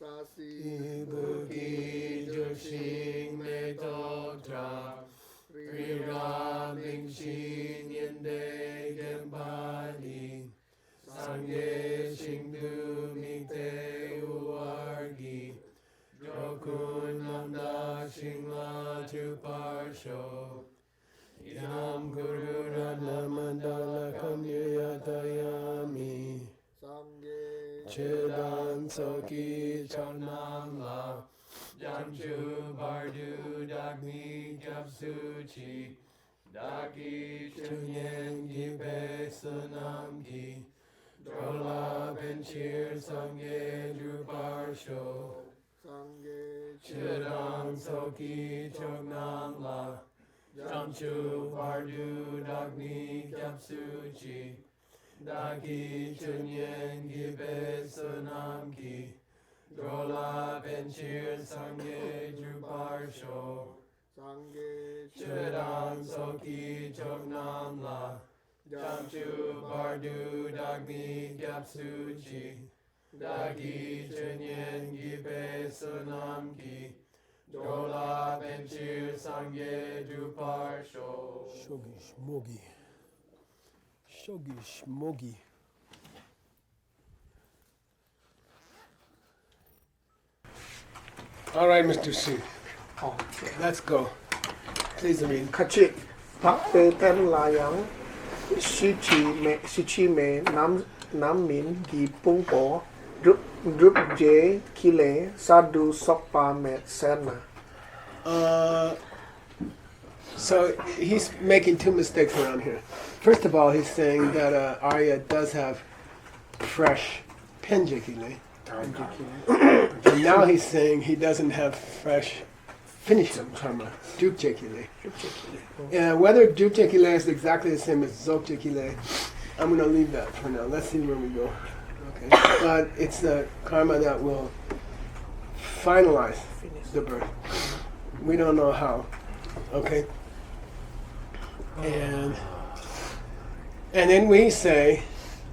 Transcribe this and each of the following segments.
Ibuki Joshing Metotra Rira Mingshin Yende Gembani Sangye Shingdu Mikte Uargi Drokun Namda Shingla Tuparsho Yam Guru Radha Mandala Kamyatayami Chudan Soki Chonamla Jamchu Bardu Dagni Kapsuchi Daki Chunyen Gibe Sunamgi Drola Benchir Sangye Druparsho Chudan Soki Chonamla Jamchu Bardu Dagni Kapsuchi Daki Chunyen Gibe Sunamki Drola Benchir Sangye Druparsho Chudang Soki Chognamla Jamchu Bardu Dagni Gyapsuchi Daki Chunyen Gibe Sunamki Drola Benchir Sangye Druparsho Shogi Shmogi. Shogi Shmogi. All right, Mr. C. Let's go. Please read. Kachik Pak Ten Layang Shichi Me Nam Min Gi Pung Po Drup J Kile Sadu Sokpa Met Sena. So he's making two mistakes around here. First of all, he's saying that Arya does have fresh penjikile. And now he's saying he doesn't have fresh finishing karma, dupjekile. And whether dupjekile is exactly the same as zokjekile, I'm going to leave that for now. Let's see where we go. Okay, but it's the karma that will finalize the birth. We don't know how. Okay. And then we say,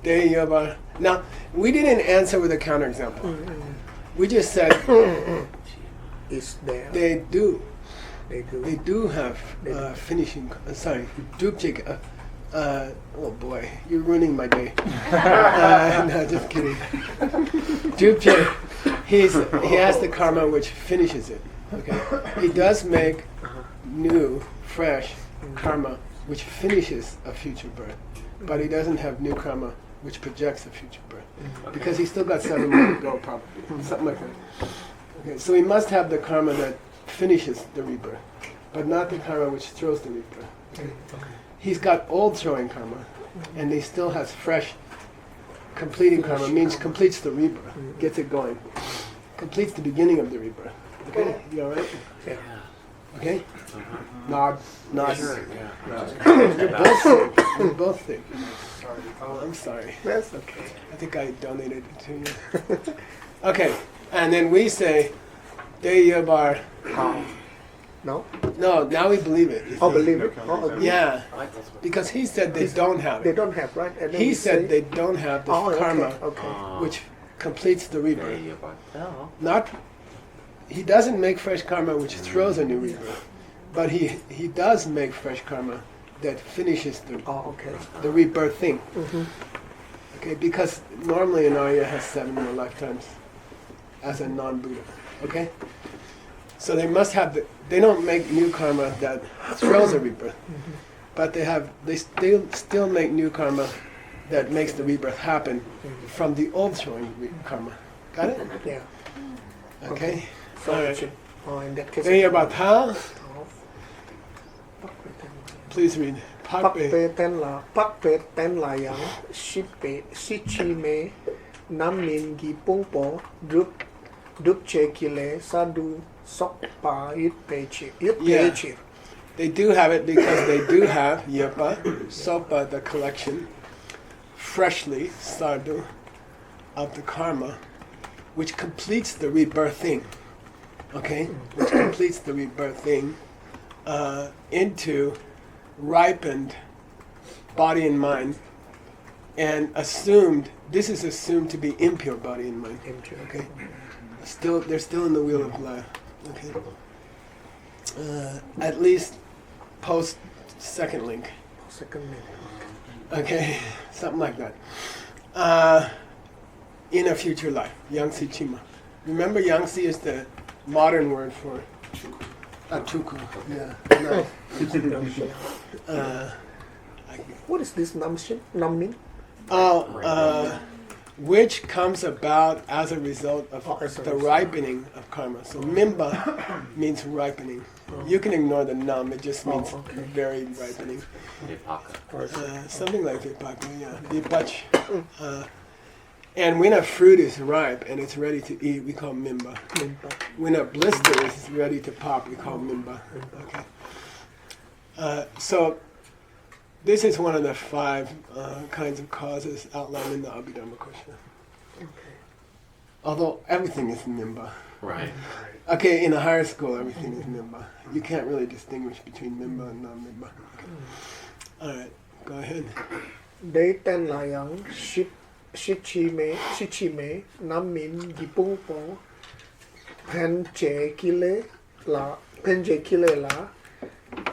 now, we didn't answer with a counterexample. We just said, Is there? they do They have finishing, dupjik. Oh boy, you're ruining my day. No, just kidding. Dupjik, he has the karma which finishes it. Okay, he does make new, fresh karma which finishes a future birth, but he doesn't have new karma which projects a future birth, because he's still got 7 more to go, probably, something like that. Okay, so he must have the karma that finishes the rebirth, but not the karma which throws the rebirth. Okay. He's got old throwing karma, and he still has fresh completing karma, means completes the rebirth, gets it going, completes the beginning of the rebirth. Okay, you all right? Yeah. Okay? Nod. Yes. You both think. Oh, I'm sorry. That's okay. I think I donated it to you. Okay, and then we say, Deyabar. No? No, now we believe it. Oh, believe it. Oh, agree. Yeah, because he said they don't have They it. don't have, right? And then He we said say, they don't have the karma Okay. which completes the rebirth. He doesn't make fresh karma which throws a new rebirth, but he does make fresh karma that finishes the rebirth thing. Okay, because normally an Arya has 7 more lifetimes as a non-Buddha. Okay, so they must have they don't make new karma that throws a rebirth, but they still make new karma that makes the rebirth happen from the old throwing karma. Got it? Yeah. Okay. So, All right. in that case, Deyabar. Please read. Pak Pe Ten Layang Shichi Me Nam Min Gi Pung Po Drup Che Kile Sadu Sokpa Yut Pechi. They do have it because they do have Yepa, Sopa, the collection, freshly, Sardu, of the karma, which completes the rebirth thing. Okay? Which completes the rebirth thing into ripened body and mind and this is assumed to be impure body and mind. Impure. Okay, they're still in the wheel of life. Okay, at least post second link. Second name. Okay, something like that. In a future life, Yangtze Chima. Remember, Yangtze is the modern word for Atuku. Yeah. No. What is this Nammin? Which comes about as a result of as a the result. ripening of karma. So Mimba means ripening. You can ignore the Nam, it just means okay. very ripening. Vipaka. Something like Vipaka, yeah. Vipach. And when a fruit is ripe and it's ready to eat, we call Mimba. When a blister is ready to pop, we call Mimba. Okay. So this is one of the 5 kinds of causes outlined in the Abhidharma Koshana. Although everything is Mimba. Right. Okay, in a higher school, everything is Mimba. You can't really distinguish between Mimba and non-Mimba. Okay. All right, go ahead. They ten layang shichime namin gipungpo penche kile la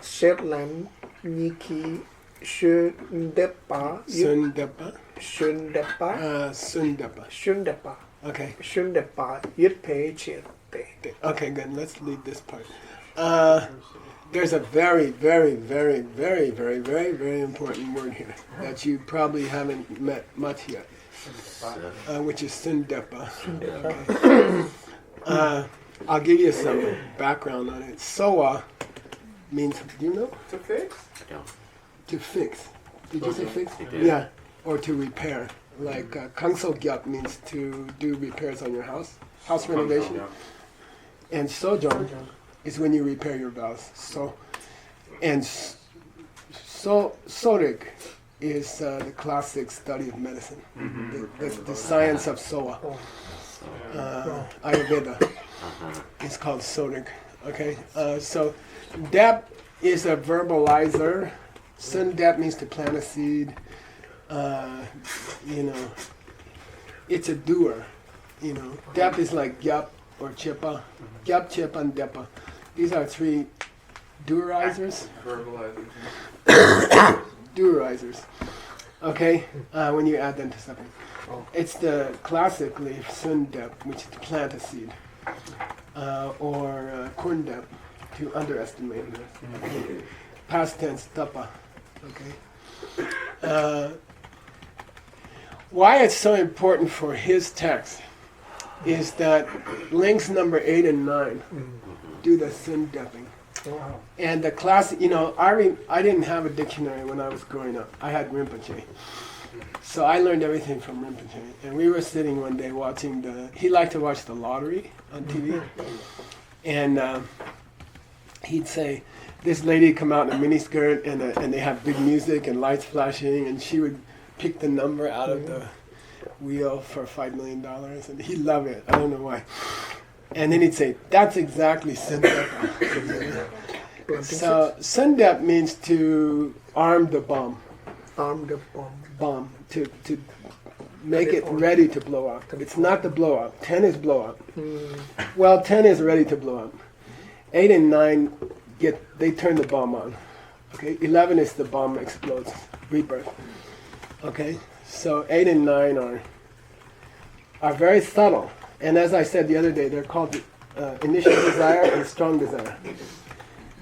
Shetland Niki Shundepa Sundepa. Shundepa Sundepa. Okay. Shundepa Yitpe Chete. Okay, good. Let's leave this part. There's a very, very, very, very, very, very, very important word here that you probably haven't met much yet, which is Sundepa. Okay. I'll give you some background on it. Soa means, do you know? To fix? To fix. Did you say fix? You did. Yeah. Or to repair. Like Kangso Gyap means to do repairs on your house renovation. And Sojong is when you repair your vows. So, and Sorik is the classic study of medicine, the science of Soa. Ayurveda is called Sorik. Okay, so Dep is a verbalizer. Sun Dep means to plant a seed. It's a doer. Dep is like Gyap or Chipa. Gyap, Chipa, and Depa. These are 3 doerizers. Verbalizing. Doerizers. Okay, when you add them to something. It's the classically Sun Dep, which is to plant a seed. Or Kun Dep, to underestimate. Past tense, Tapa. Okay. Why it's so important for his text is that links number 8 and 9 do the Sun Depping. Wow. And the class, I didn't have a dictionary when I was growing up. I had Rinpoche. So I learned everything from Rinpoche. And we were sitting one day watching he liked to watch the lottery on TV. And he'd say, this lady come out in a miniskirt and they have big music and lights flashing, and she would pick the number out of the wheel for $5 million, and he'd love it. I don't know why. And then he'd say, that's exactly Sundep. So Sundep means to arm the bomb. Arm the bomb. Bomb. To make it ready to blow up. It's not the blow up. 10 is blow up. Well, 10 is ready to blow up. 8 and 9 they turn the bomb on. Okay, 11 is the bomb explodes, rebirth. Okay, so 8 and 9 are very subtle, and as I said the other day, they're called initial desire and strong desire.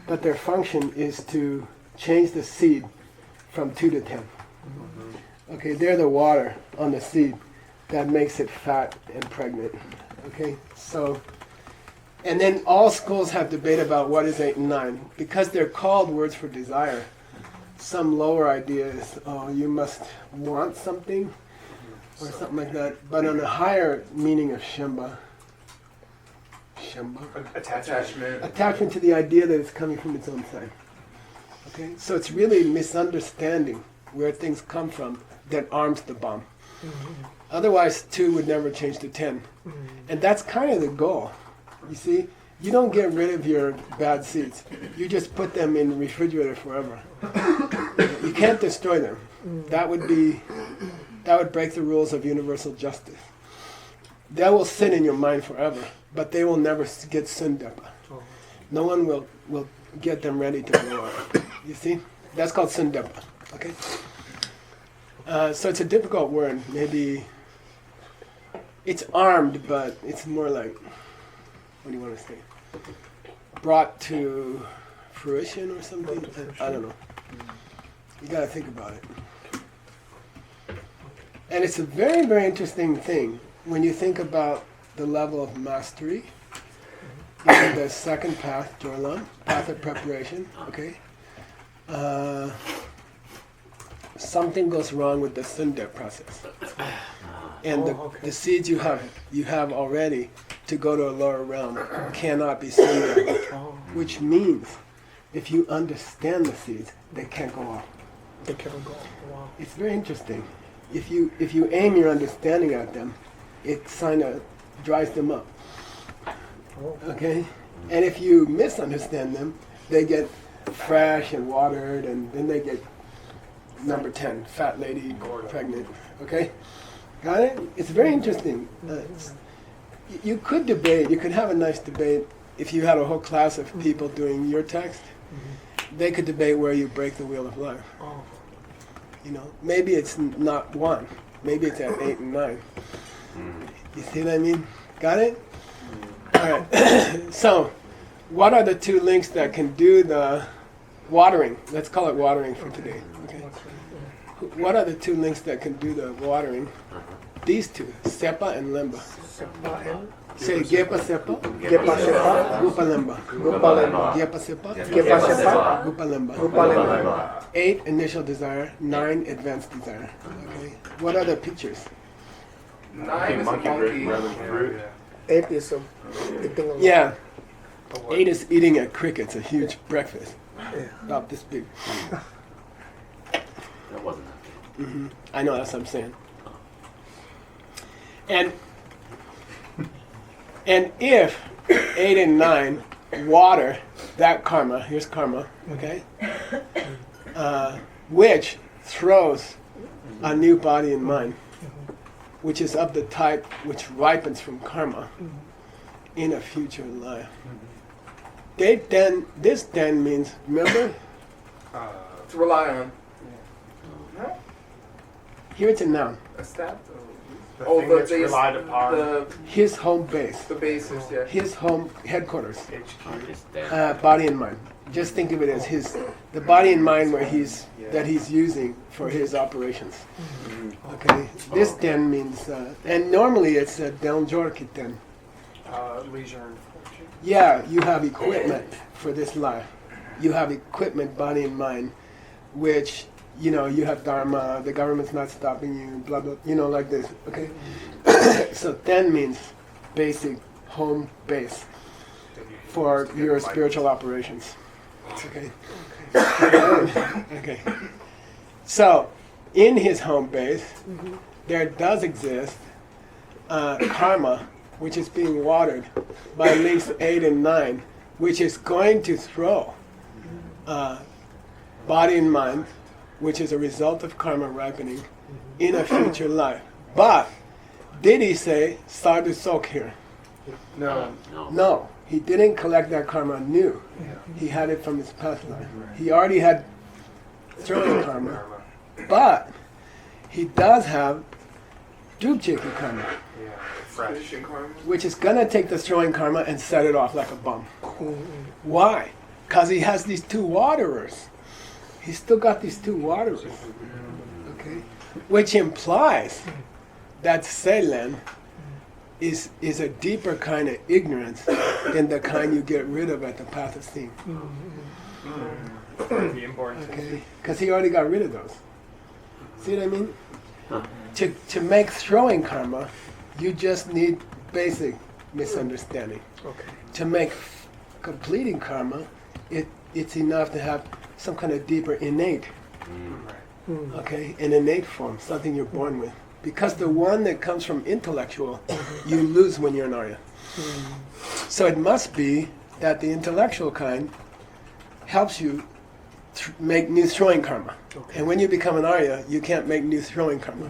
But their function is to change the seed from 2 to 10. Okay, they're the water on the seed that makes it fat and pregnant. Okay, so. And then all schools have debate about what is 8 and 9. Because they're called words for desire, some lower idea is, you must want something, or something like that. But on a higher meaning of Shemba, attachment to the idea that it's coming from its own side. Okay, so it's really misunderstanding where things come from that arms the bomb. Otherwise, 2 would never change to 10. And that's kind of the goal. You see, you don't get rid of your bad seeds. You just put them in the refrigerator forever. You can't destroy them. That would be That would break the rules of universal justice. That will sit in your mind forever, but they will never get sundepa. Oh. No one will get them ready to blow up. You see? That's called sundepa. Okay? So it's a difficult word. Maybe it's armed, but it's more like, what do you want to say? Brought to fruition or something? I don't know. You got to think about it. And it's a very, very interesting thing when you think about the level of mastery in the second path, Jorlam, path of preparation, okay? Something goes wrong with the sundar process. And the seeds you have already to go to a lower realm cannot be sundar, which means if you understand the seeds, they can't go off. They cannot go. Wow. It's very interesting. If you aim your understanding at them, it kind of dries them up. Oh. Okay? And if you misunderstand them, they get fresh and watered, and then they get number 10, fat lady, pregnant. Okay? Got it? It's very interesting. You could debate, you could have a nice debate if you had a whole class of people doing your text. They could debate where you break the wheel of life. Oh. You know, maybe it's not 1. Maybe it's at 8 and 9. You see what I mean? Got it? All right. So, what are the 2 links that can do the watering? Let's call it watering for today. Okay. What are the 2 links that can do the watering? These 2, Sepa and Lemba. Sepa and Say Gepa Sepa, Gepa Sepa, Gupa Lemba. Gupa Lemba. Gepa Sepa, Gepa Sepa, Gupa Lemba. Gupa Lemba. 8 initial desire, 9 advanced desire. Okay. What are the pictures? 9 is a monkey. 8 is eating a lot. Yeah. 8 is eating a cricket's a huge breakfast. Yeah. About this big. That wasn't that I know, that's what I'm saying. And if 8 and 9 water that karma, here's karma, okay? Which throws a new body and mind, which is of the type which ripens from karma in a future life. This then means, remember? To rely on. Here it's a noun. A stat? The Oh, thing the that's base, relied upon. His home base. the basis, yeah. His home headquarters. HQ. Just there. Body and mind. Just think of it as the body and mind that he's using for his operations. Okay. This den means, and normally it's a Deljorkit den. Leisure and fortune. Yeah, you have equipment for this life. You have equipment, body and mind, which, you know, you have dharma, the government's not stopping you, blah, blah, you know, like this, okay? So den means basic home base for your spiritual operations, okay? Okay. So, in his home base, there does exist karma, which is being watered by links 8 and 9, which is going to throw body and mind, which is a result of karma ripening in a future life. But did he say sadhu sok here? No. No. No, he didn't collect that karma new. He had it from his past life. He already had throwing karma, but he does have dubcheki karma, Yeah. Fresh. Finishing karma. which is gonna take the throwing karma and set it off like a bomb. Why? Because he has these 2 waterers. He's still got these 2 waterers. Okay? Which implies that Selen is a deeper kind of ignorance than the kind you get rid of at the path of SCIM. The inborn. Okay? Because he already got rid of those. See what I mean? To make throwing karma, you just need basic misunderstanding. Okay. To make completing karma, it's enough to have some kind of deeper innate, okay, an innate form, something you're born with. Because the one that comes from intellectual, you lose when you're an Arya. So it must be that the intellectual kind helps you make new throwing karma. And when you become an Arya, you can't make new throwing karma.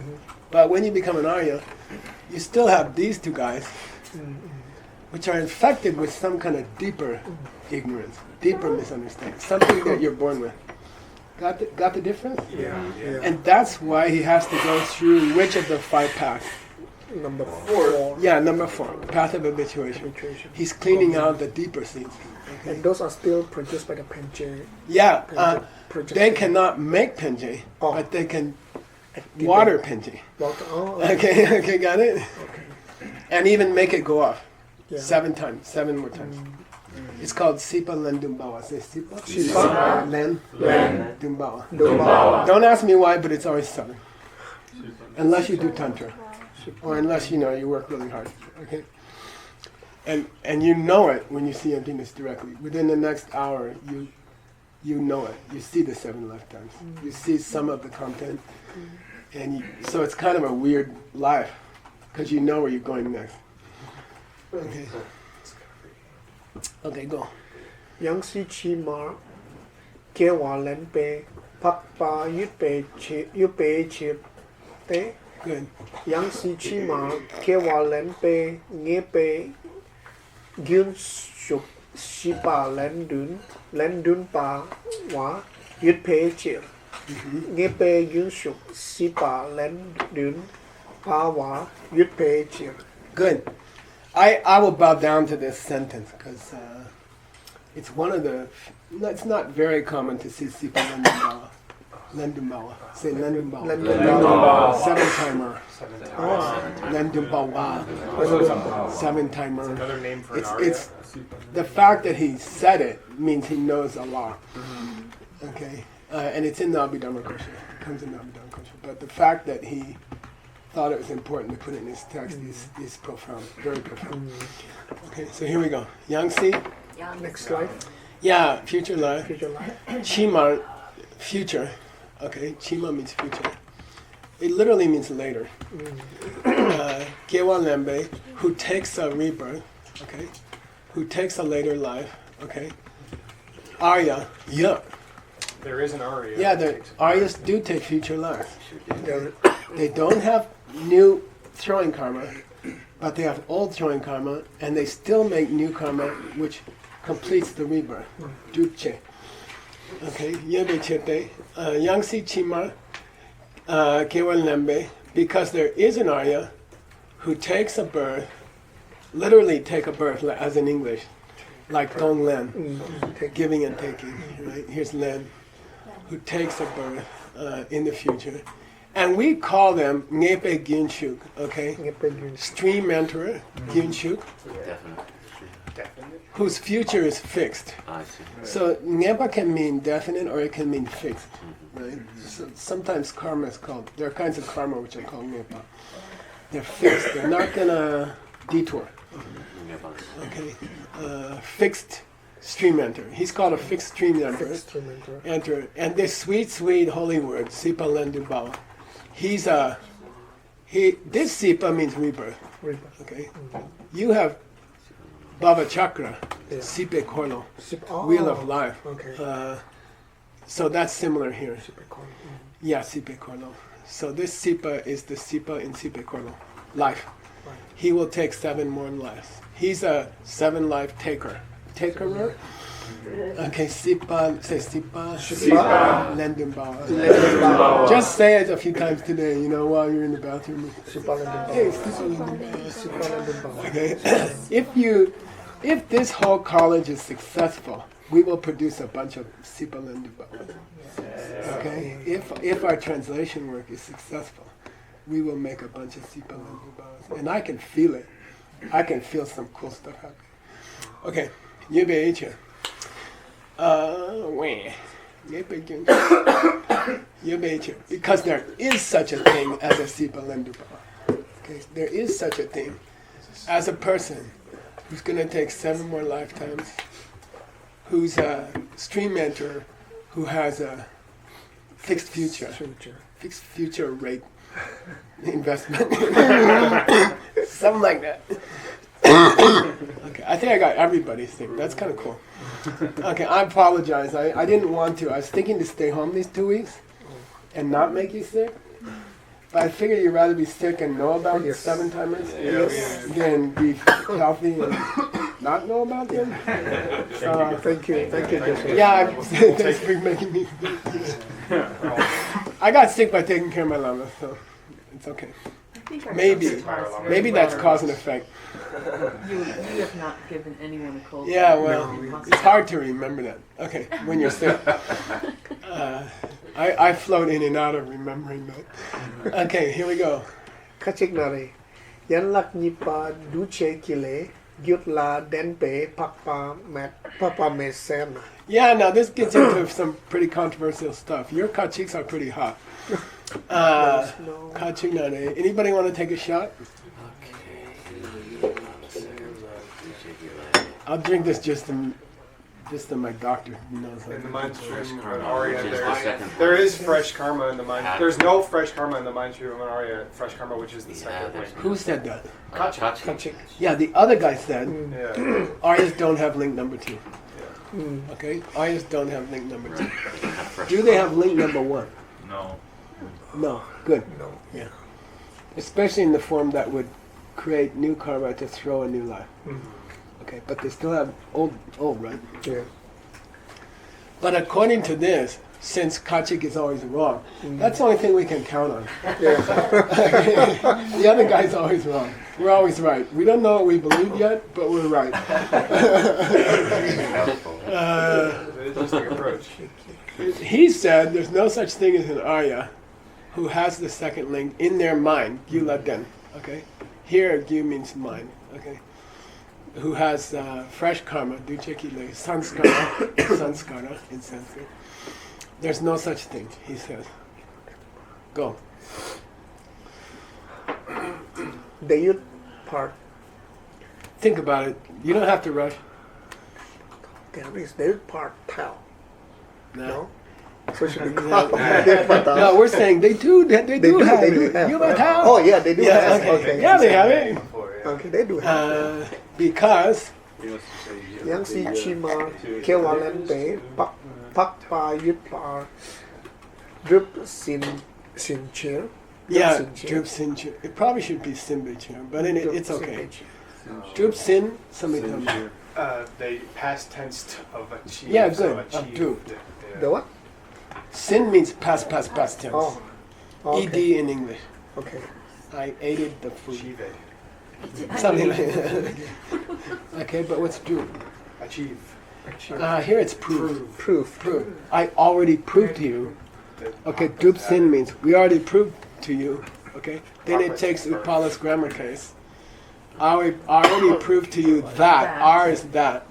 But when you become an Arya, you still have these two guys, which are infected with some kind of deeper ignorance, deeper misunderstanding, something that you're born with. Got the difference? Yeah. And that's why he has to go through which of the 5 paths? Number 4. Yeah, number 4, path of habituation. He's cleaning out the deeper seeds. And those are still produced by the Penche. Yeah, project. they cannot make penje, Oh. but they can Activate. water penje. Oh, Okay, got it? And even make it go off. yeah. 7 times, 7 more times. It's called Sipa Lendumbawa. Say Sipa? Sipa. Len. Len. Dumbawa. Dumbawa. Don't ask me why, but it's always 7. Unless you do Tantra. Or unless, you work really hard. Okay? And you know it when you see emptiness directly. Within the next hour, you know it. You see the 7 lifetimes. You see some of the content. And so it's kind of a weird life. Because you know where you're going next. Okay. Okay, go. Yang si chi ma ke wa len pe pak pa yut pe chi te. Good. Yang si chi ma ke wa len pe nge pe gyun shuk si pa len dun pa wa yut pe chi. Nge pe gyun shuk si pa len dun pa wa yut pe chi. Good. I will bow down to this sentence because it's one of the. It's not very common to see Sipa Lendumbawa. Lendumbawa. Say Lendumbawa. Lendumbawa. 7-timer. Oh. Lendumbawa. 7-timer. Another name for an Arya. It's the fact that he said it means he knows Allah. Okay, and it's in the Abhidharma Kosha. It comes in the Abhidharma Kosha. But the fact that he thought it was important to put it in his text is profound, very profound. Okay, so here we go. Yangtze, Next slide. yeah, future life. Future life. Chima, future. Okay, Chima means future. It literally means later. Kewa Lembe, who takes a rebirth, okay, who takes a later life, okay. Arya, yeah. There is an Arya. Yeah, the Aryas do take future life. There- They don't have new throwing karma, but they have old throwing karma, and they still make new karma, which completes the rebirth. Dupche. Okay, Yebe Chete, Yangtze Chima, Kewal Lembe, because there is an Arya who takes a birth, literally take a birth, as in English, like Dong Len, giving and taking. Right? Here's Len, who takes a birth in the future. And we call them Ngepe Gyunshuk, okay? Stream mentor, Gyunshuk, Definite. whose future is fixed. I see. So Ngepa can mean definite or it can mean fixed, right? So sometimes karma is called, there are kinds of karma which are called Ngepa. They're fixed, they're not gonna detour, okay? Fixed stream enter. He's called a fixed stream enter. Enter. And this sweet, sweet holy word, Sipa Lendumbawa. This Sipa means rebirth, okay? You have Baba Chakra, Yeah. Sipe Korlo, Oh, Wheel of Life. Okay. So that's similar here. Yeah, Sipe Korlo. So this Sipa is the Sipa in Sipe Korlo, life. Right. He will take 7 more lives. He's a 7 life taker. Takerer? Okay, Sipa, say Sipa. Sipa. Lendumbawa. Just say it a few times today, while you're in the bathroom. Hey, Sipa Lendumbawa. Okay. If this whole college is successful, we will produce a bunch of Sipa Lendumbawa. Okay? If our translation work is successful, we will make a bunch of Sipa Lendumbawas. And I can feel it. I can feel some cool stuff happening. Okay. Yebe because there is such a thing as a Sipa Lendumbawa. Okay, there is such a thing as a person who's going to take 7 more lifetimes, who's a stream mentor, who has a fixed future rate investment, something like that. Okay, I think I got everybody's thing. That's kind of cool. Okay, I apologize. I didn't want to. I was thinking to stay home these 2 weeks and not make you sick. But I figure you'd rather be sick and know about Yes. 7-timers Yes. than be healthy and not know about them. So, Thank you, Joshua. yeah, thanks for making me. I got sick by taking care of my llama, so it's okay. I think our Maybe. doctor tells us Maybe that's cause and effect. you have not given anyone a cold. Yeah, shot. well, No. it's hard to remember that. Okay, when you're sick. I float in and out of remembering that. Okay, here we go. Kachik nare. Yan lak nipa duche kile. Gyut la denpe papa me sem. Yeah, now this gets into some pretty controversial stuff. Your kachiks are pretty hot. No. Kachik nare. Anybody want to take a shot? I'll drink this just to my doctor. He knows In the how mind to- stream of an aria, Which is the second there one. is fresh karma in the mind. There's no fresh karma in the mind stream of an aria. Fresh karma, which is the second there's link. Who said that? Kachi. Kachik. Yeah, the other guy said Yeah. Aryas don't have link number 2. Okay? Aryas don't have link number 2. Do they have link number 1? No. No. Good. No. Yeah. Especially in the form that would create new karma to throw a new life. Okay, but they still have old, right? Yeah. But according to this, since Kachik is always wrong, that's the only thing we can count on. Yeah. The other guy's always wrong. We're always right. We don't know what we believe yet, but we're right. Interesting approach. He said there's no such thing as an Arya who has the second link in their mind, Gyula Den. Okay? Here, Gyu means mind. Okay? Who has fresh karma, duchekile, sanskara in Sanskrit. There's no such thing, he says. Go. The youth part. Think about it. You don't have to rush. There is the youth part tell. No. So should be No, called the youth part tell. no, we're saying they do have They it. do have. You might have. Oh yeah, they do Yeah, have. okay. Okay. Yeah, they have it. Okay, they do have. Because Yang si chima kevalente pak pa yut pa drup sin chair. yeah, Drup Sin. It probably should be Simbich here, but it's okay. Drup Sin, somebody tell me. They past tense of achieved. Yeah, so good. Of achieved. do. The what? Sin means past tense. Oh. ED Okay. in English. Okay. I ate the food. Achieve it. Something like that. Okay, but what's Drup? Achieve. Here it's prove. Proof. I already proved to you. Okay, Drup Sin means we already proved to you. Okay? Then it takes Upala's grammar case. I already proved to you that. R is that.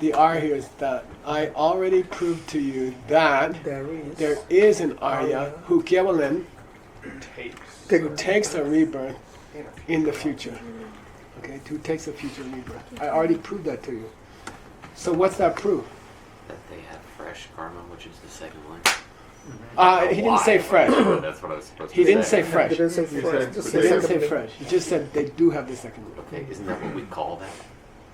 The R here is that. I already proved to you that there is an Arya who Kevalan who takes a rebirth in the future. Okay, who takes a future rebirth. I already proved that to you. So what's that proof? That they have fresh karma, which is the second one. He didn't say fresh. That's what I was supposed to He didn't say say. fresh. Didn't say fresh. Just He say didn't say second. fresh. He just said they do have the second one. Okay, isn't that what we call that?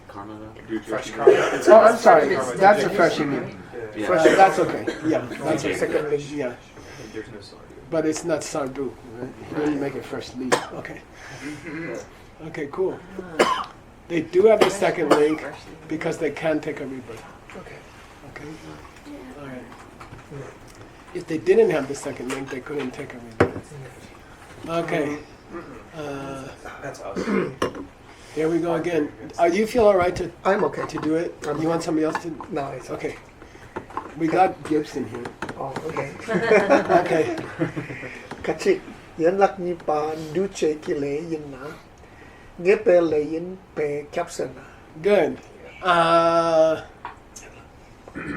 Karma though? Fresh karma. Oh, I'm sorry. That's a fresh you mean. Yeah. That's okay. Yeah, that's okay. Second link. Yeah, but it's not sardu. Right? He didn't make it fresh leaf. Okay. Okay, cool. They do have the second link because they can take a rebirth. Okay. Okay. All right. If they didn't have the second link, they couldn't take a rebirth. Okay. That's awesome. There we go again. You feel all right to I'm okay. do it? You want somebody else to? No, it's okay. Okay. We got Gibson here. Oh, okay. Okay. Kachik. Yan lak ni pa duche kile yin na. Ngepe le yin pe capsena. Good.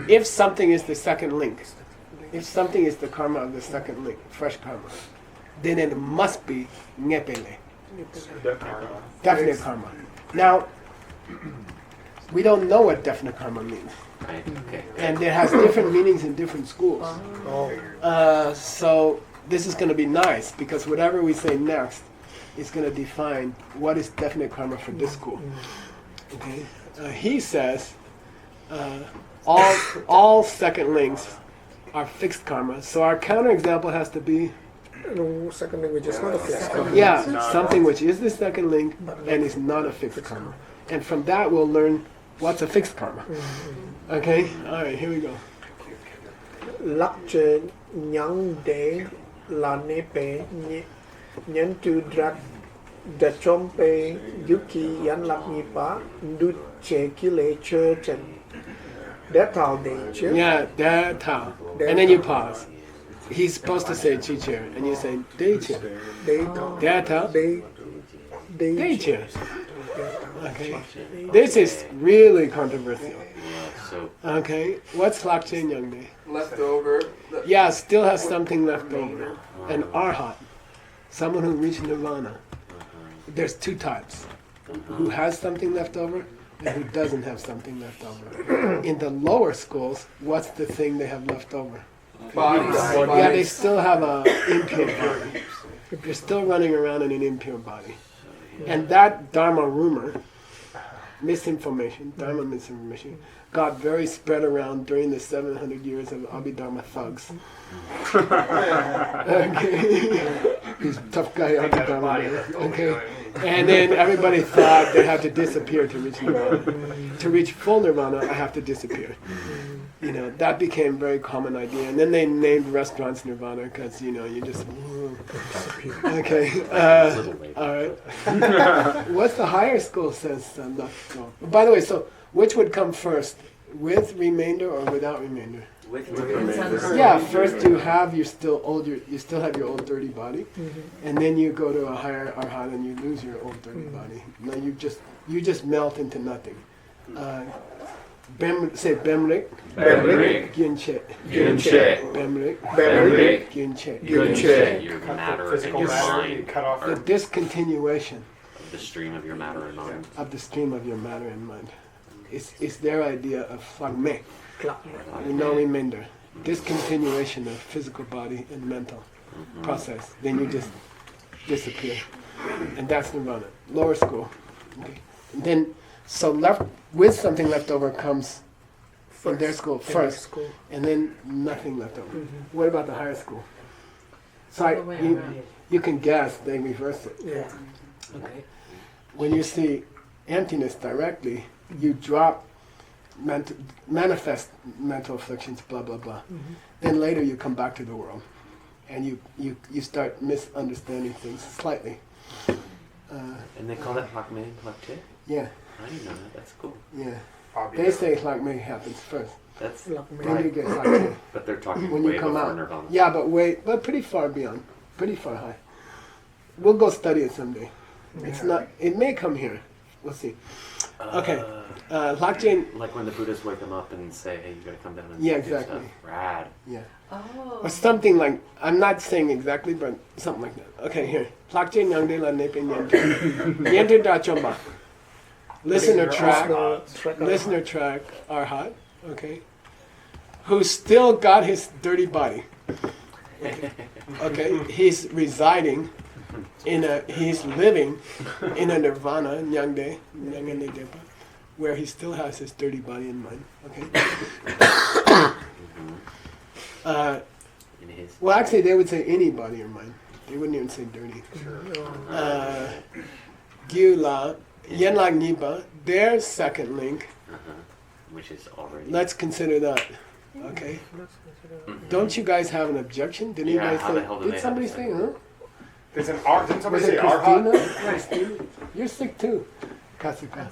If something is the second link, if something is the karma of the second link, fresh karma, then it must be ngepele, definite karma. Now, we don't know what definite karma means, Right? Okay. and it has different meanings in different schools. Oh. So this is going to be nice because whatever we say next is going to define what is definite karma for this school. Okay. He says all second links are fixed karma. So our counterexample has to be No, second language is not a fixed karma. Yeah, something which is the second link and is not a fixed karma. And from that we'll learn what's a fixed karma. Okay? Alright, here we go. Lắc chế nhang đế là nê bế nhấn tu drak da chom pe yuki yan lak ni pa du che ki le che chen. That's how they che. Yeah, that how. And then you pause. He's supposed to say chicher, and you say deicher. They That how? they Deicher. Okay. This is really controversial. So Okay. What's Lakchen Youngde? Leftover. Yeah, still has something left over. An arhat. Someone who reached nirvana. There's two types. Who has something left over and who doesn't have something left over. In the lower schools, what's the thing they have left over? Bodies. Yeah, they still have a impure body. They're still running around in an impure body. And that Dharma rumor, misinformation, Dharma misinformation, got very spread around during the 700 years of Abhidharma thugs. Okay. These tough guy Abhidharma guys. Okay. And then everybody thought they had to disappear to reach nirvana. To reach full nirvana, I have to disappear. You know, that became a very common idea. And then they named restaurants Nirvana because, you know, you just... Okay. All right. What's the higher school says left go? By the way, so which would come first? With remainder or without remainder? with Yeah, first you have you still have your old dirty body, and then you go to a higher arhat and you lose your old dirty body. Now you just melt into nothing. Say Bemrik. Bemrik. Gyunche. Gyunche. Bemrik. Bemrik. Gyunche. Gyunche. Your Cut matter the and physical your matter, mind cut off The discontinuation of the stream of your matter and mind. of the stream of your matter and mind is their idea of flagme. No remainder. Discontinuation of physical body and mental process. Then you just disappear. And that's nirvana. Lower school. Okay. And then, so left with something left over comes from their school first, school. and then nothing left over. What about the higher school? So All the way around. you can guess they reverse it. Yeah. Okay. When you see emptiness directly, you drop manifest mental afflictions, blah blah blah. Then later you come back to the world, and you start misunderstanding things slightly. And they call that Lakme, Lakche? Yeah, I didn't know that. That's cool. yeah. They say flagme happens first. That's Then you right. get flagme But they're talking when way you come before out. Nirvana. Yeah, but pretty far beyond, pretty far high. We'll go study it someday. It's not. It may come here. We'll see. Okay. Lakchen. Like when the Buddhists wake them up and say, "Hey, you gotta come down and Yeah, do exactly. stuff." Rad. Yeah. Oh. Or something like, I'm not saying exactly, but something like that. Okay, here. Plakche nyangde la nepe nyangde. Yenter da chomba. Listener track, arhat, okay, who still got his dirty body. Okay, he's residing he's living in a nirvana, nyangde, depa, where he still has his dirty body and mind. Okay. In his Well, actually, they would say any body or mind. They wouldn't even say dirty. Gyula, Yenlag Nipa, their second link. which is already. Let's consider that. Okay. Don't you guys have an objection? Did Yeah, anybody how the say? hell do Did they somebody have say? that? Huh? There's an R. Didn't somebody Was say it Arhat? Christina? Christina? You're sick too, Kasuka.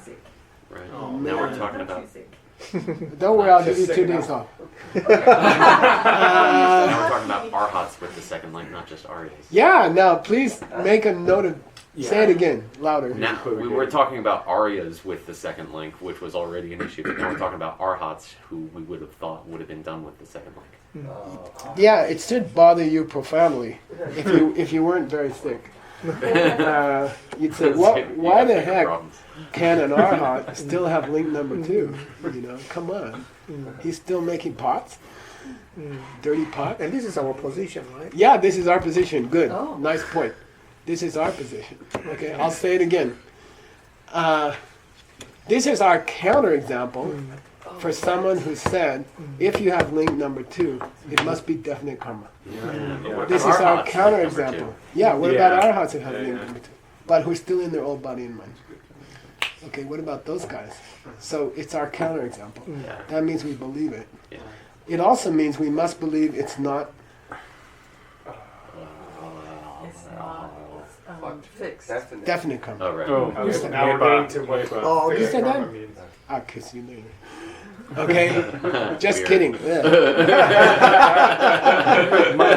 Right. Oh, now man. we're talking about. Don't worry, I'll give Just you 2 sick days off. Now we're talking about arhats with the second link, not just aryas. Yeah. Now, please make a note of. Say it again, louder. Now we were talking about aryas with the second link, which was already an issue. But now we're talking about arhats, who we would have thought would have been done with the second link. Yeah, it should bother you profoundly if you weren't very sick. You'd say, why the heck can an arhat still have link number 2? You know, come on. He's still making pots? Dirty pots? And this is our position, right? Yeah, this is our position. Good. Oh. Nice point. This is our position. Okay, I'll say it again. This is our counterexample for someone who said, if you have link number 2, it must be definite karma. This is our counterexample. Yeah, what about arhats that have link number 2? But who're still in their old body and mind. Okay, what about those guys? So it's our counterexample. That means we believe it. It also means we must believe it's not Fixed. definite karma. Oh, right. Oh, okay. Now we're getting to what Oh, you said karma that? means. I'll kiss you later. Okay? Just Weird. kidding. Yeah.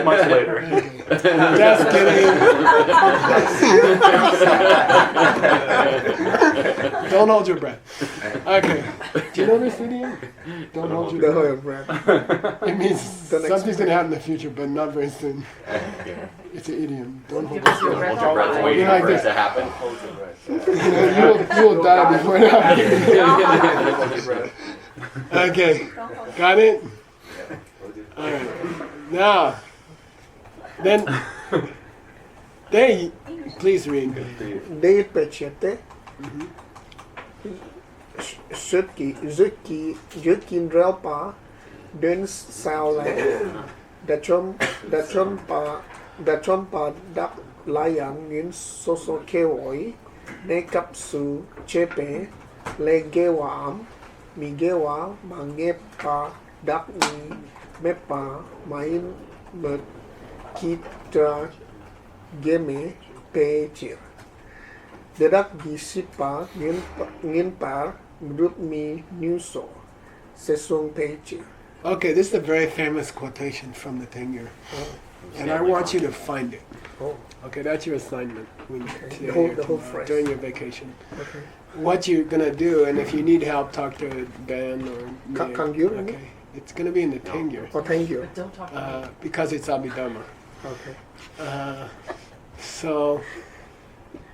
much later. Just kidding. Don't hold your breath. Okay. Do you know this idiom? Don't hold your The breath. whole brand. It means Don't something's going to happen in the future, but not very soon. It's an idiom. Don't hold Give us your your breath. Hold your breath waiting You're like for it this. to happen. You will die before it happens. Okay. Got it? All right. Now, then, please read. Dei pecete. Zytkin relpa. Den saule. Da trompa dak layang nin soso kewoi. Ne kapsu chepe. Le gewam. Mi gewa mangepa dak ni mepa main ber kita game pechir. Dedak disipa ngin par grup mi nuso sesong pechir. Okay, this is a very famous quotation from the Tengyur. And I want you to find it. Oh, Okay, that's your assignment when today The whole- or the whole tomorrow, phrase. during your vacation. okay. What you're gonna do, and if you need help, talk to Ben or me. Kangyur? Okay, it's gonna be in the Tengyur Oh, thank you. But don't talk about it. because it's Abhidharma. Okay. So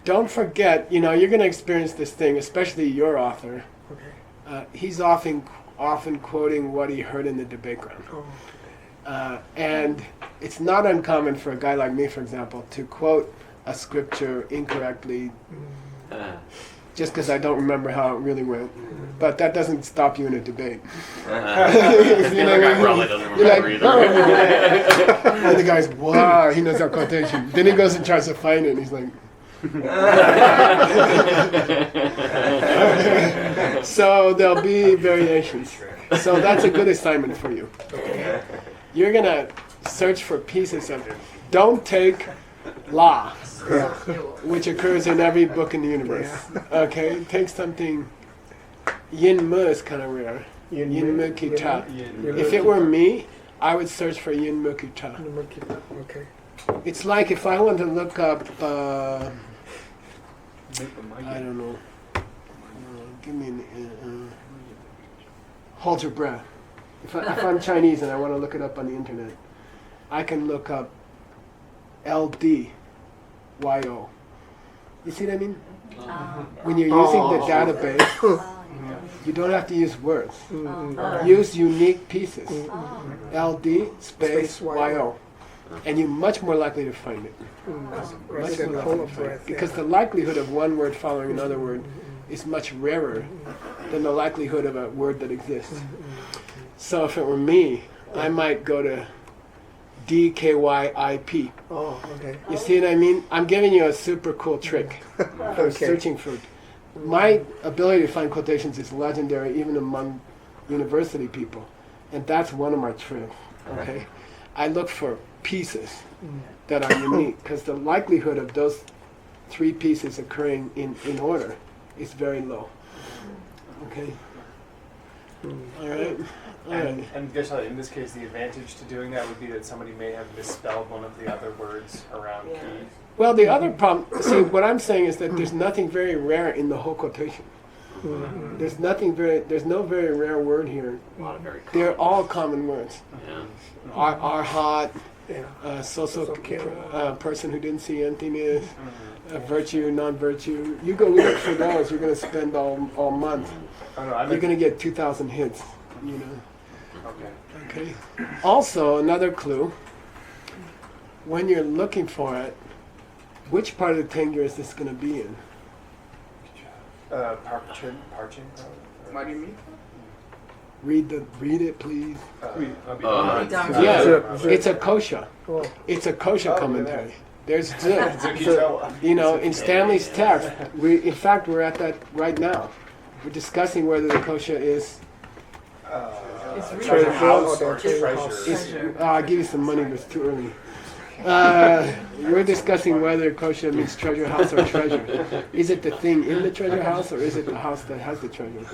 don't forget, you're gonna experience this thing, especially your author. Okay. He's often quoting what he heard in the debate ground. Oh, And it's not uncommon for a guy like me, for example, to quote a scripture incorrectly just because I don't remember how it really went. But that doesn't stop you in a debate. The other guy probably doesn't You're like, remember either. and the guy's, wow, he knows our quotation. Then he goes and tries to find it, and he's like, so there'll be variations. So that's a good assignment for you. You're going to search for pieces of it. Don't take La, which occurs in every book in the universe. Okay? Take something. Yin Mu is kind of rare. Yin Mu Ki Ta. If it were me, I would search for Yin Mu Ki Ta. okay. It's like if I want to look up, I don't know, give me hold your breath. If I'm Chinese and I want to look it up on the internet, I can look up LDYO. You see what I mean? When you're using the database, you don't have to use words. Use unique pieces. LD space YO. And you're much more likely to find it. Much more likely to find it. Because the likelihood of one word following another word is much rarer than the likelihood of a word that exists. So if it were me, I might go to DKYIP. Oh, okay. You see what I mean? I'm giving you a super cool trick for Okay. searching for. My ability to find quotations is legendary even among university people. And that's one of my tricks. Okay? I look for pieces that are unique because the likelihood of those three pieces occurring in order is very low. Okay? All right? All right. And just in this case, the advantage to doing that would be that somebody may have misspelled one of the other words around Yeah. key. Well, the other problem, see, what I'm saying is that there's nothing very rare in the whole quotation. There's no very rare word here. A lot of very common. They're all common words. Yeah. Arhat, Yeah. so person who didn't see emptiness, virtue, non-virtue. You go look for those, you're going to spend all month. Oh, no, I You're meant, going to get 2,000 hits, you know. okay. Okay. Also, another clue, when you're looking for it, which part of the Tengyur is this going to be in? Parching, probably. Read it, please. Yeah. It's a kosher. Oh, It's a kosher commentary. There's Zucchini. you know, in Stanley's text, in fact, we're at that right now. We're discussing whether the kosher is. It's real. Treasure house or Treasure treasure. house. I'll give you some money, but it's too early. We're discussing whether kosher means treasure house or treasure. Is it the thing in the treasure house or is it the house that has the treasure?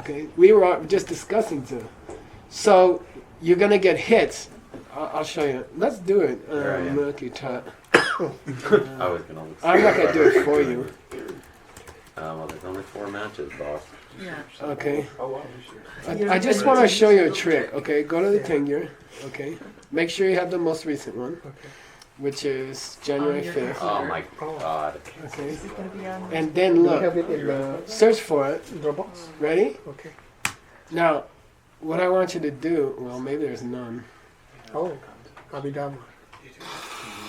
Okay, we were just discussing too. So you're gonna get hits. I'll show you. Let's do it. There I am. Look at that. I was gonna. I'm not gonna do it for you. Well, there's only 4 matches, boss. Yeah. Okay. Oh, wow. I just want to show you a trick. Okay, go to the Tengyur. Okay, make sure you have the most recent one, which is January 5th. Oh my god. Okay, Is it gonna be on? and then we have look. it in the Search for it. Dropbox. Ready? Okay. Now, what I want you to do. Well, maybe there's none. Oh, Abhidhamma.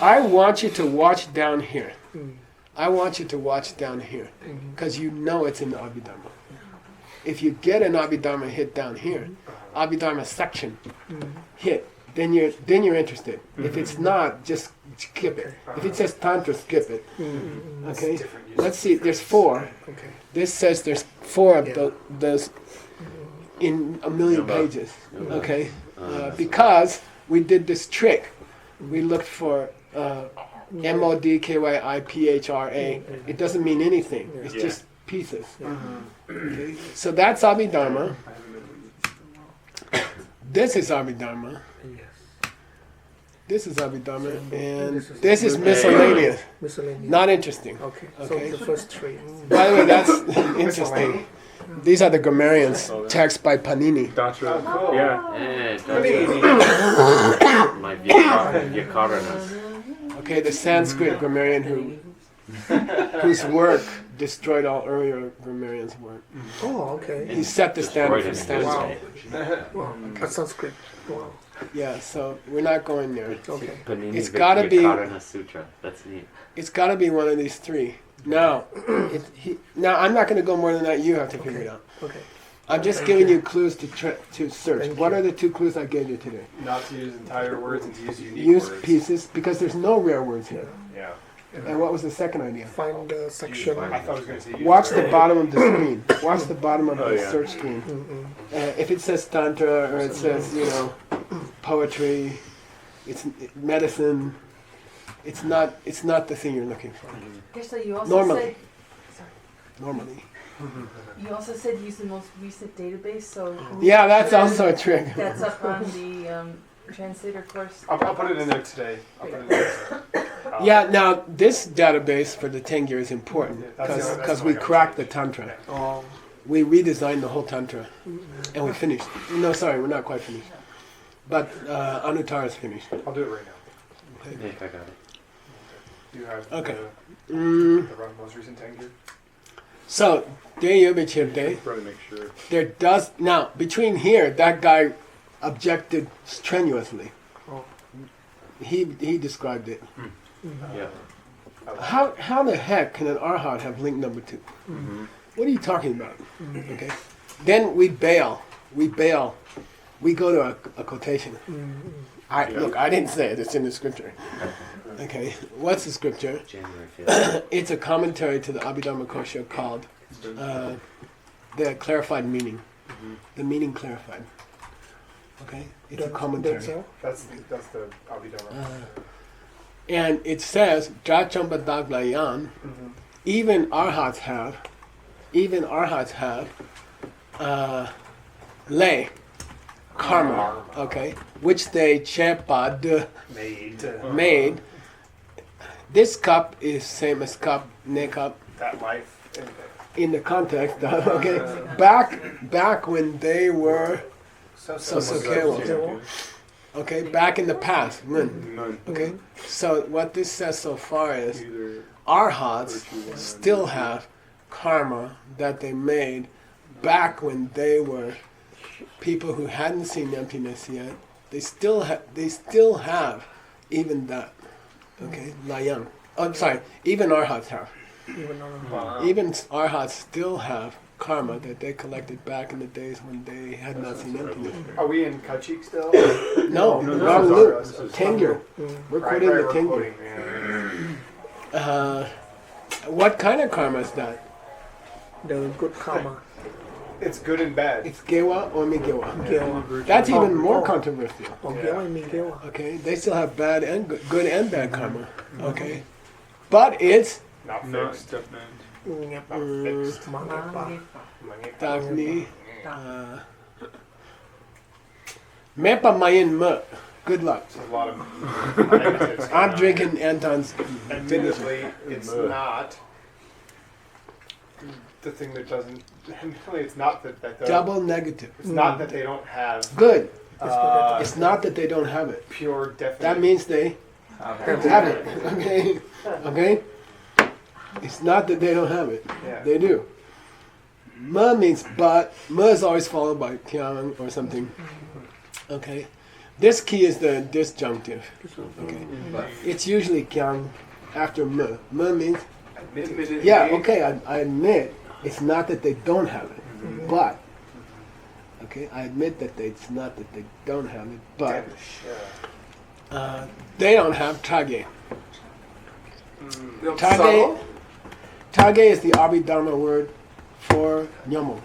I want you to watch down here. Mm. I want you to watch down here, Mhm. because you know it's in the Abhidhamma. If you get an Abhidhamma hit down here, Abhidhamma section Mm. hit, then you're interested. If it's not, just skip it. If it says Tantra, skip it. Mm. Okay? Let's see, there's 4. Okay. This says there's 4 of Yeah. those in a million Yeah, but- pages. yeah. Okay? Because we did this trick. We looked for MODKYIPHRA. It doesn't mean anything. It's Yeah. just pieces. Okay? So that's Abhidharma. This is Abhidharma. Yes. This is Abhidharma. And This is- this is miscellaneous. Miscellaneous. Not interesting. Okay. Okay. So the first 3. By the way, that's interesting. These are the grammarians, text by Panini. Tantra. cool. Yeah. Eh, that's my Vyakaranus. Okay, the Sanskrit grammarian whose work destroyed all earlier grammarians' work. Oh, okay. He set the standard for Destroyed him. Sanskrit. Wow. That's Sanskrit. Wow. Yeah, so we're not going there. Okay. Panini It's gotta be- Vyakaranus Sutra. That's neat. It's got to be one of these 3. Now, now I'm not going to go more than that. You have to figure it out. Okay. I'm just giving you clues to search. Thank What you. are the 2 clues I gave you today? Not to use entire words and to use unique Use words. pieces because there's no rare words here. Yeah. And what was the second idea? Find the section. I thought I was going to say use Watch the words. bottom of the screen. Watch the bottom of Oh, the yeah. search screen. Mm-mm. If it says tantra or it says, you know, poetry, it's medicine. It's not the thing you're looking for. Actually, you also Normally. said. Normally. You also said use the most recent database, so. Yeah, that's also a trick. That's up on the translator course. I'll put it in there today. I'll put it in there. Yeah, now this database for the Tengyur is important Yeah, that's the- because that's we what I got. cracked the tantra. Oh. We redesigned the whole tantra, and we finished. No, sorry, we're not quite finished. But Anuttara is finished. I'll do it right now. Nick, I got it. You have Okay. the most recent Tengyur. So, Deyubechirte, Probably make sure. there does now between here that guy objected strenuously. Oh. He described it. Yeah. How the heck can an arhat have link number 2? What are you talking about? Okay. Then we bail. We go to a quotation. Look, I didn't say it. It's in the scripture. Okay. What's the scripture? January 5th. It's a commentary to the Abhidharma Kosha called the clarified meaning. The meaning clarified. Okay. It's a commentary. That's all? That's the Abhidhamma. And it says, Drachamba Daglayan, even arhats have lay karma, okay, which they chepad made. This cup is same as cup, ne cup, That life. in the context of, okay, back when they were Sosokewa. Okay, back in the past, when, okay. So what this says so far is arhats still have karma that they made back when they were people who hadn't seen emptiness yet. They still have even that. Okay, even arhats have. Even on Wow. Even arhats still have karma that they collected back in the days when they had not seen emptiness. Are we in Kachik still? No, no, wrong this is loop. ours. Tengyur. We're quoting the we're Tengyur. quoting, yeah. What kind of karma is that? The good karma. It's good and bad. It's gewa or migewa. Gewa. That's even more Oh. controversial. Oh, gewa and gewa. Okay, they still have bad and good and bad karma. Okay, but it's Not Not fixed. definite. Ngep. Not fixed. Mangepa. Dagni. Mepa mayin me. Good luck. There's a lot of negatives. I'm drinking Anton's. Admittedly, it's not the thing that doesn't. Admittedly, it's not that they're- Double negative. It's not that they don't have Good. uh, It's not that they don't have it. pure definite. That means they have it. Okay. Okay. It's not that they don't have it. Yeah. They do. Ma means but. Ma is always followed by kyang or something. Okay. This key is the disjunctive. Okay. It's usually kyang after ma. Ma means Admittedly, yeah. Okay. I admit it's not that they don't have it, but. Okay. I admit that it's not that they don't have it, but they don't have tage. Tage. Tage is the Abhidharma word for nyomo.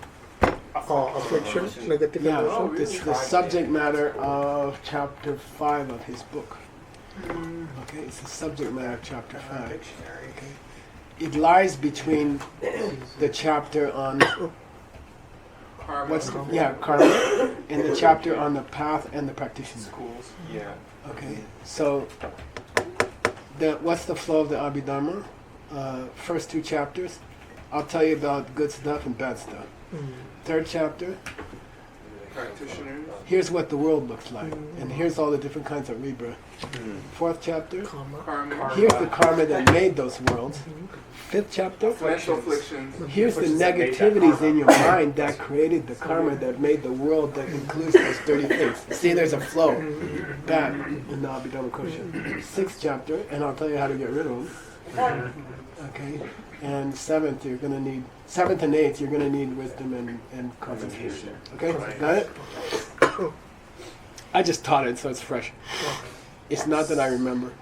Oh, affliction, negative Yeah, emotion. this is the subject matter of chapter 5 of his book. Okay, it's the subject matter of chapter 5. Dictionary. Okay, it lies between the chapter on karma, and the chapter on the path and the practitioner. Schools. Yeah. Okay, so what's the flow of the Abhidharma? First 2 chapters, I'll tell you about good stuff and bad stuff. Third chapter, Practitioners. here's what the world looks like, and here's all the different kinds of rebirth. Fourth chapter, Karma. Karma. here's the karma that made those worlds. Fifth chapter, Mental afflictions. here's the Which is that made that negativities karma. in your mind that created the karma that made the world that includes those 30 things. See, there's a flow back in the Abhidharma Kosha. Sixth chapter, and I'll tell you how to get rid of them. Okay, and seventh and eighth, you're gonna need wisdom and concentration. Okay, got it? I just taught it, so it's fresh. It's not that I remember.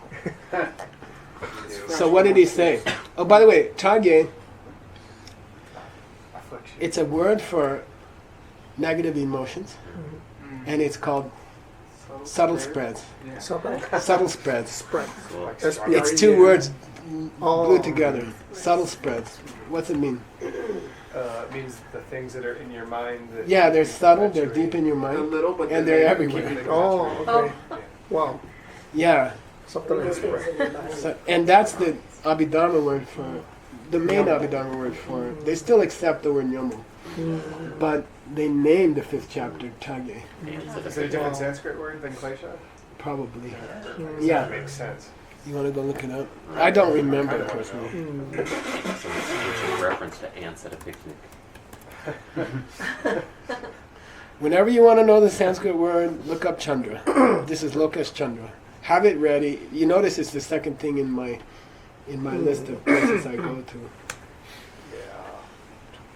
So what did he say? Oh, by the way, tage, Affliction. it's a word for negative emotions, and it's called subtle spreads. Subtle. Subtle spreads. Spread. Like SPRED. It's 2 words Oh. glued together. Subtle spreads. What's it mean? It means the things that are in your mind. That Yeah, they're subtle, they're eventually- deep in your A mind, little, but and then they're they everywhere. keep it Oh, exaggerated. okay. Wow. Yeah, Subtle and spread. so, and that's the Abhidharma word for, the main Abhidharma word for it. They still accept the word nyomo, but they named the 5th chapter tage, Is it a different Sanskrit word than klesha? probably. That Yeah, makes sense. you want to go look it up? I don't remember personally. So it's a reference to ants at a picnic. Whenever you want to know the Sanskrit word, look up Chandra. This is Lokesh Chandra. Have it ready. You notice it's the second thing in my list of places I go to. Yeah.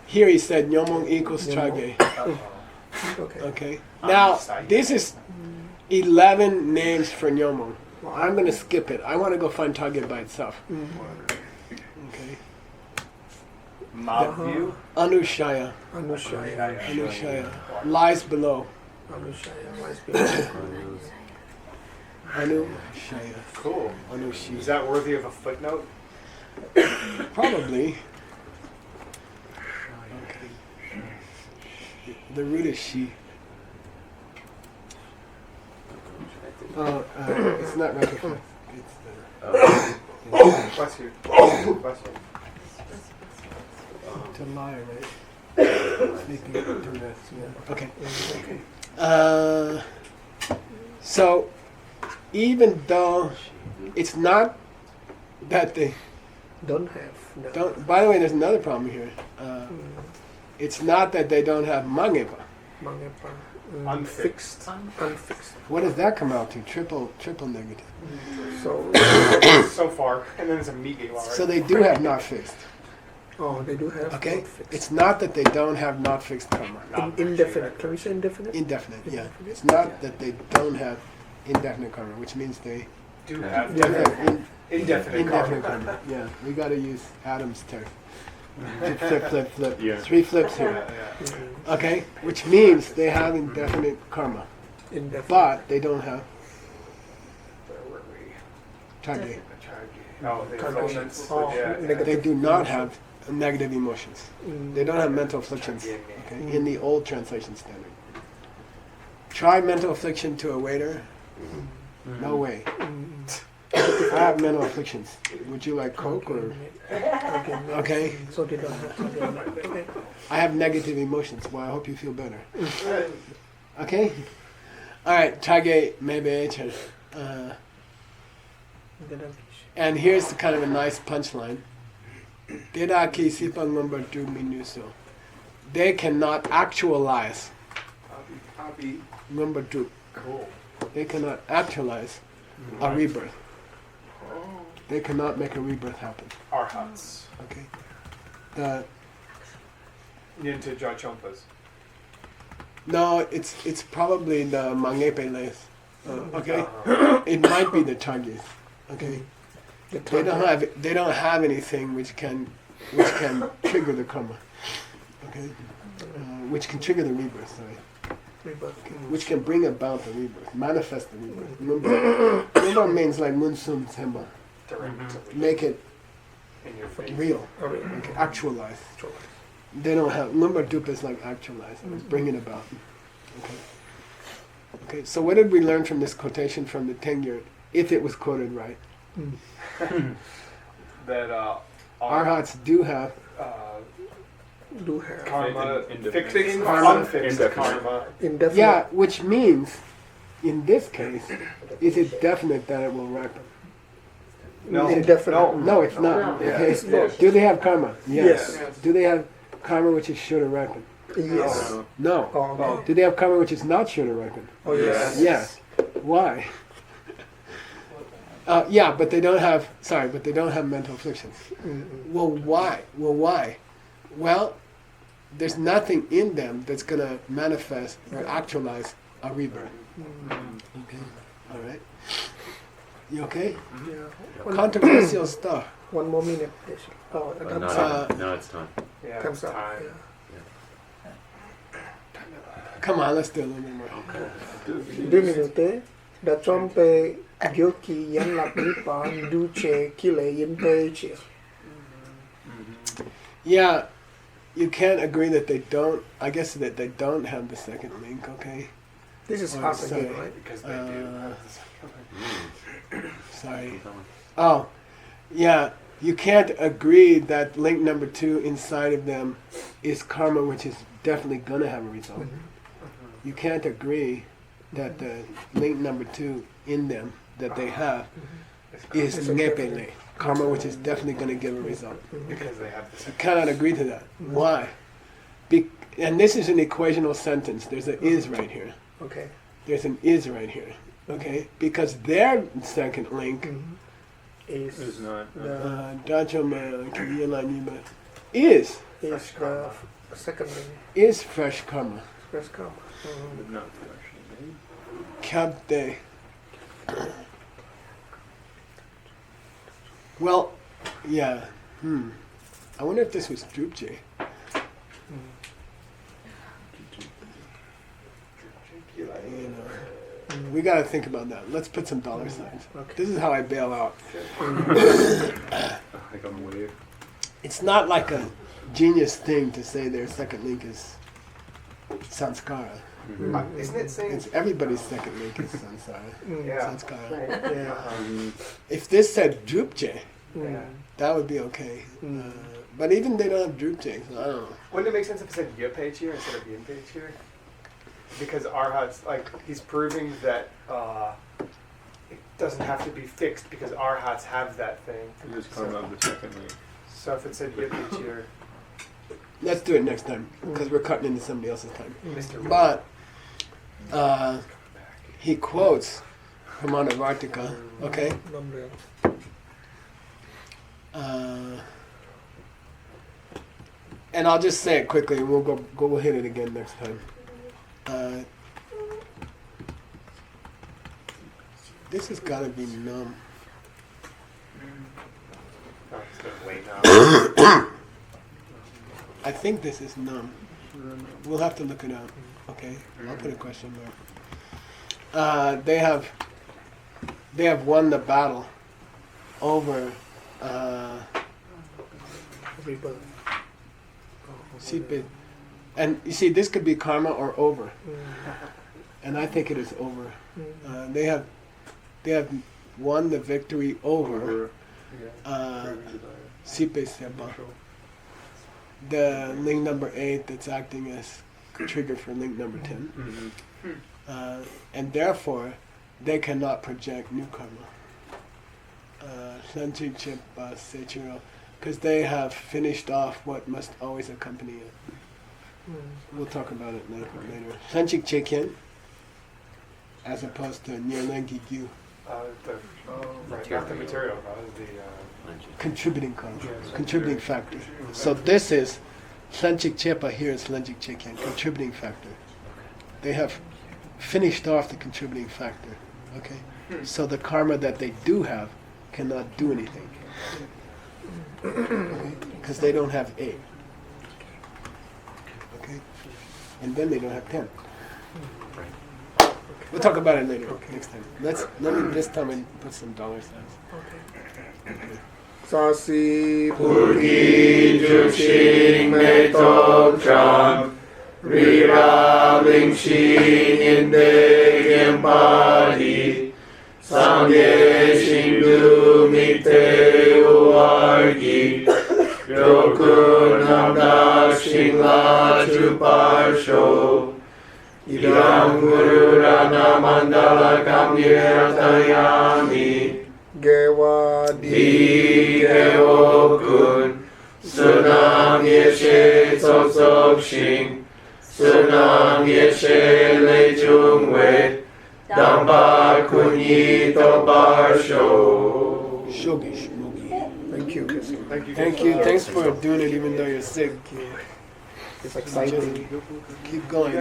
Here he said Nyomong equals Chage. Okay. Okay. Now this is 11 names for Nyomong. I'm gonna skip it. I want to go find Tage by itself. Okay. Mob view. Anushaya. Anushaya. Anushaya lies below. Anushaya. Lies below. Anushaya. Cool. Is Anushi. that worthy of a footnote? Probably. Okay. The root is she. It's not rectified. It's Bless you. Bless you. to lie, right? Sleeping to rest. Yeah. Okay. So, even though it's not that they Don't have. No. don't. By the way, there's another problem here. It's not that they don't have mangepa. Mangepa. Unfixed. Unfixed. What does that come out to? Triple negative. So, So far. And then it's a Migewa, right? So they do have not fixed. Oh, they do have Okay? not fixed. It's not that they don't have not fixed karma. Indefinite. Can we say indefinite? Indefinite, yeah. Indefinite. It's not that they don't have indefinite karma, which means they Do have do have indefinite indefinite karma. karma. Yeah, we got to use Adam's term. Flip, flip, flip. Yeah. 3 flips here. Yeah. Okay? Which means they have indefinite karma, Indefinite. but they don't have Where were we? target. Oh, the emotions. Oh, Yeah, negative. They do not have negative emotions. They don't have mental afflictions. Okay? In the old translation standard. Try mental affliction to a waiter. No way. I have mental afflictions. Would you like Coke or? Okay. So they don't have target. Okay. I have negative emotions. Well, I hope you feel better. Okay. All right. Tage maybe. And here's the kind of a nice punchline. Dedaki sipang number 2 minuso. They cannot actualize Happy. number 2. Cool. They cannot actualize a rebirth. They cannot make a rebirth happen. Arhats. Okay. The Into Jachompas. no, it's probably the mangepeles. Okay. It might be the targets. Okay. They don't have anything which can trigger the karma. Okay. Which can trigger the rebirth. Sorry. Which can bring about the rebirth, manifest the rebirth. Remember means like munsum temba. Make it In your face. real, like actualize. They don't have number dup is like actualize, bring it about. Okay. Okay. So what did we learn from this quotation from the Tengyur, if it was quoted right? That Arhats do have Do have karma, Indefinite. fixed, Karma. unfixed Indefinite. karma. indefinite. yeah, which means in this case, is it definite that it will ripen? No, Indefinite. No, it's not. No. Okay. It's not. Do they have karma? Yes. Do they have karma which is sure to ripen? Yes. No. Oh, okay. Do they have karma which is not sure to ripen? Oh, yes. Yes. Why? Yeah, but they don't have. Sorry, but they don't have mental afflictions. Well, why? Well, there's nothing in them that's gonna manifest or actualize a rebirth. Okay. All right. You okay? Yeah. Controversial stuff. One more minute. Oh, No, that's no, it's time. Yeah, Comes it's up. time. Come on, let's do a little bit more. 2 minutes. Da trompe gyoki yan lak nipa duce kile yimpe chia. Yeah, you can't agree that they don't. I guess that they don't have the second link. Okay. This is Oh, us again, sorry. right? Because they do. Sorry. Oh, yeah. You can't agree that link number 2 inside of them is karma, which is definitely gonna have a result. You can't agree that the link number 2 in them that they have is It's a ngepele, karma, which is definitely gonna give a result. Because they have the You second. cannot agree to that. Why? And this is an equational sentence. There's an is right here. Okay. There's an is right here. Okay? Because their second link, Is not. Dachama Kiyelanyima, is the second thing. is fresh karma. First come. Not Kabde. Well, yeah. I wonder if this was Drupje. You know, we got to think about that. Let's put some dollar signs. Okay. This is how I bail out. Like on the wave. It's not like a genius thing to say their second link is sanskara. Isn't it saying? It's everybody's second link is samsara. Yeah. Sanskara. Yeah. If this said Drupje, Yeah. that would be okay. But even they don't have Drupje, so I don't know. Wouldn't it make sense if it said Yupage here instead of Yimpage here? Because Arhat's, like, he's proving that it doesn't have to be fixed because Arhats have that thing. Just come up the second link. So if it said Yupage here, Let's do it next time, because we're cutting into somebody else's time. Mr. But he quotes Pramana Vartika, okay? and I'll just say it quickly, and we'll hit it again next time. This has got to be num. Oh, it's gonna wait now. I think this is num. We'll have to look it up. Okay, I'll put a question mark. They have won the battle over Rebirth. Sipit. And you see, this could be karma or over, and I think it is over. They have won the victory over Sipe Seba, the link number 8 that's acting as trigger for link number 10, and therefore they cannot project new karma. Because they have finished off what must always accompany it. We'll talk about it later. Sanchik Chekyen, as opposed to Nirlengi Gyu, Right, not the material, the contributing karma, Yes. contributing factor. So this is Sanchik Chepa, here is Sanchik Chekyen, contributing factor. They have finished off the contributing factor. Okay? So the karma that they do have cannot do anything. Because they don't have 8. Okay? And then they don't have 10. We'll talk about it later, next time. Let me this time and put some dollar signs. Sasi Purgi Jushing Metok Cham Rira Lingshin Inde Gyempadi Sangye Shindu Mite Uargi Yoku Namda Shingla Chuparsho Idam Guru Rana Mandala Kamyatayami Gewa Di Geokun Sunam Yeshe Tsok Shing Sunam Yeshe Le Jungwe Damba Kunyi Tobar Sho. Shogi Shmogi. Thank you. Thank you. Thanks for doing it even though you're sick. It's exciting. Keep going.